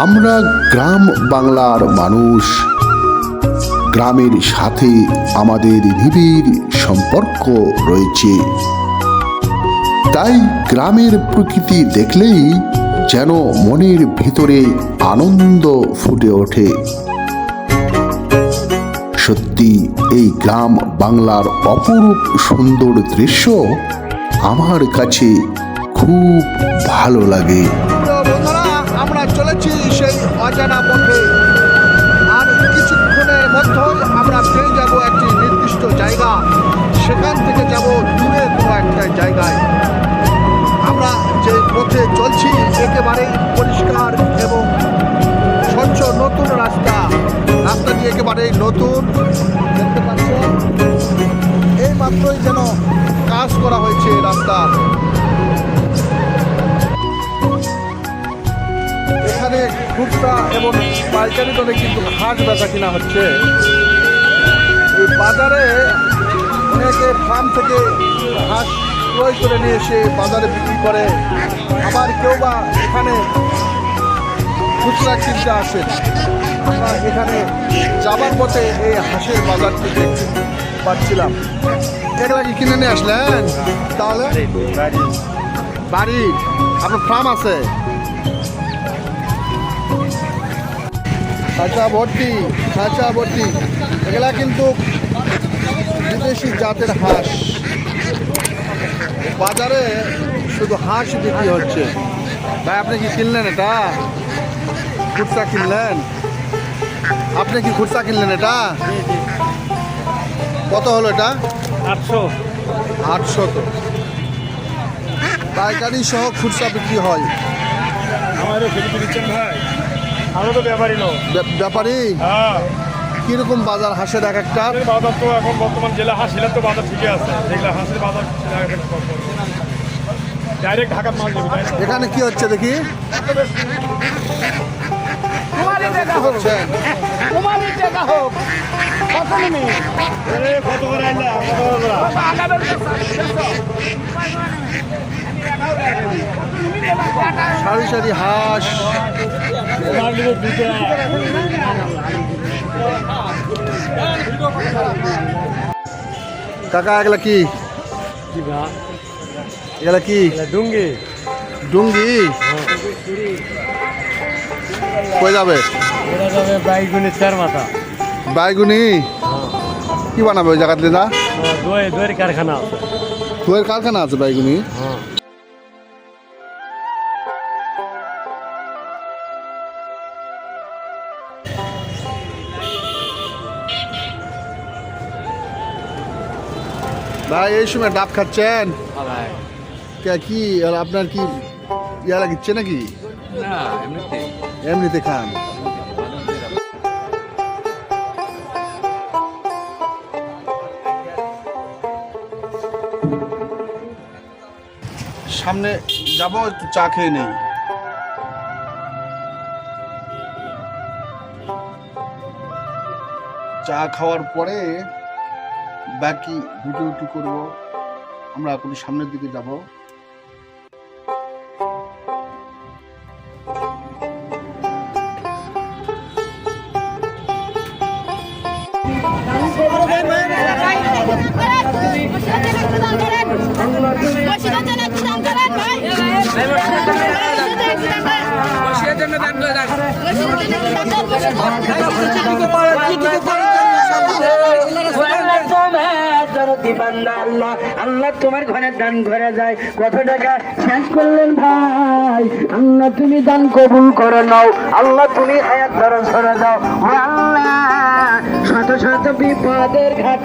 আমরা গ্রাম বাংলার মানুষ, গ্রামের সাথে আমাদের নিবিড় সম্পর্ক রয়েছে। তাই গ্রামের প্রকৃতি দেখলেই যেন মনের ভিতরে আনন্দ ফুটে ওঠে। সত্যি এই গ্রাম বাংলার অপরূপ সুন্দর দৃশ্য আমার কাছে খুব ভালো লাগে। বন্ধুরা, আমরা চলেছি সেই অজানা পথে, আর কিছুক্ষণের মধ্যেই আমরা পেয়ে যাব একটি নির্দিষ্ট জায়গা। সেখান থেকে যাব দূরে কোনো একটা জায়গায়। আমরা যে পথে চলছি একেবারেই পরিষ্কার এবং স্বচ্ছ নতুন রাস্তাটি একেবারেই নতুন। দেখতে পাচ্ছেন এই মাত্রই যেন কাজ করা হয়েছে রাস্তার। এখানে খুচরা এবং পাইকারি দরে কিন্তু হাঁস বেচা কিনা হচ্ছে। এই বাজারে অনেকে ফার্ম থেকে হাঁস ক্রয় করে নিয়ে এসে বাজারে বিক্রি করে, আবার কেউ বা এখানে খুচরা কিনতে আসে। আমরা এখানে যাবার পথে এই হাঁসের বাজারটি দেখতে পাচ্ছিলাম। এগুলা কি কিনে নিয়ে আসলেন? তাহলে বাড়ি আপনার ফার্ম আছে? খাঁচা ভর্তি এগুলা কিন্তু বিদেশি জাতের হাঁস। বাজারে শুধু হাঁস বিক্রি হচ্ছে। ভাই, আপনি কি কিনলেন এটা? খুচরা কিনলেন? আপনি কি খুচরা কিনলেন এটা? কত হলো এটা? 800 তো। পাইকারি সহ খুচরা বিক্রি হয়। আমারও ফেরি দিচ্ছেন ভাই, আমরা তো ব্যাপারী লোক। ব্যাপারী? হ্যাঁ। কিরকম বাজার হাঁসের এক একটা? বাজার তো এখন বর্তমান জেলা হাঁস সেটা তো বাজার ঠিকই আছে। যেগুলো হাঁসের বাজার ডাইরেক্ট ঢাকার মাল যাবে। এখানে কি হচ্ছে দেখি? সারি সারি হাঁস। কাকা, এগুলা কি? এগুলা কি? ডুঙ্গি। ডুঙ্গি কই যাবে? ওরা যাবে বাইগুনি 4 মাথা। বাইগুনি কি বানাবে ওই জায়গাতে? না, দইয়ের কারখানা আছে। দইয়ের কারখানা আছে বাইগুনি। ভাই, এই সময় ডাব খাচ্ছেন? কি আর আপনার কি ইয়া লাগিচ্ছে নাকি? না, এমনিতে খান। সামনে যাব, একটু চা খেয়ে নেই। চা খাওয়ার পরে বাকি ভিডিওটি করব। আমরা এখন সামনের দিকে যাব। আল্লাহ তোমার ঘরে দান ঘরে যায়। কত টাকা শেষ করলেন ভাই? আল্লাহ তুমি দান কবুল করে নাও। আল্লাহ তুমি হায়াত ধরো সরে দাও। আল্লাহ শত শত বিপদের ঘাট